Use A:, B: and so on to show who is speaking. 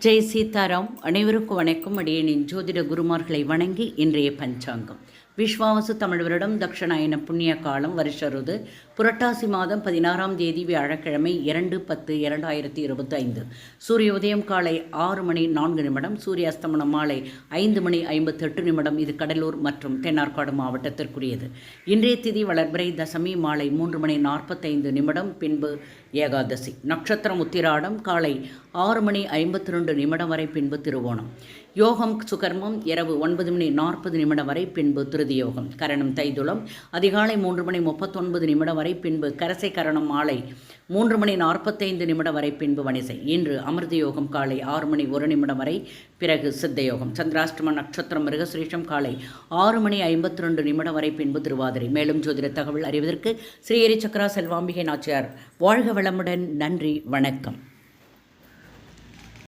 A: ஜெய் சீதாராம். அனைவருக்கும் வணக்கம். அடியேனின் ஜோதிட குருமார்களை வணங்கி இன்றைய பஞ்சாங்கம். விஸ்வாவசு தமிழ் வருடம் தக்ஷணாயன புண்ணிய காலம் வருஷ ருது புரட்டாசி மாதம் 16ஆம் தேதி வியாழக்கிழமை 2/10/2025. சூரிய உதயம் காலை 6:04, சூரிய அஸ்தமனம் மாலை 5:58. இது கடலூர் மற்றும் தென்னார்காடு மாவட்டத்திற்குரியது. இன்றைய திதி வளர்பிறை தசமி மாலை 3:45, பின்பு ஏகாதசி. நட்சத்திரம் உத்திராடம் காலை 6:52 வரை, பின்பு திருவோணம். யோகம் சுகர்மம் இரவு 9:40 வரை, பின்பு திருதியோகம். கரணம் தைதுளம் அதிகாலை 3:39 வரை, பின்பு கரசை கரணம் மாலை 3:45 வரை, பின்பு வணிசை. இன்று அமிர்த யோகம் காலை 6:01 வரை, பிறகு சித்தயோகம். சந்திராஷ்டம நட்சத்திரம் மிருகசிரீஷம் காலை 6:52 வரை, பின்பு திருவாதிரை. மேலும் ஜோதிட தகவல் அறிவதற்கு ஸ்ரீ எரி சக்கரா செல்வாம்பிகை நாச்சியார் வாழ்க வளமுடன். நன்றி, வணக்கம்.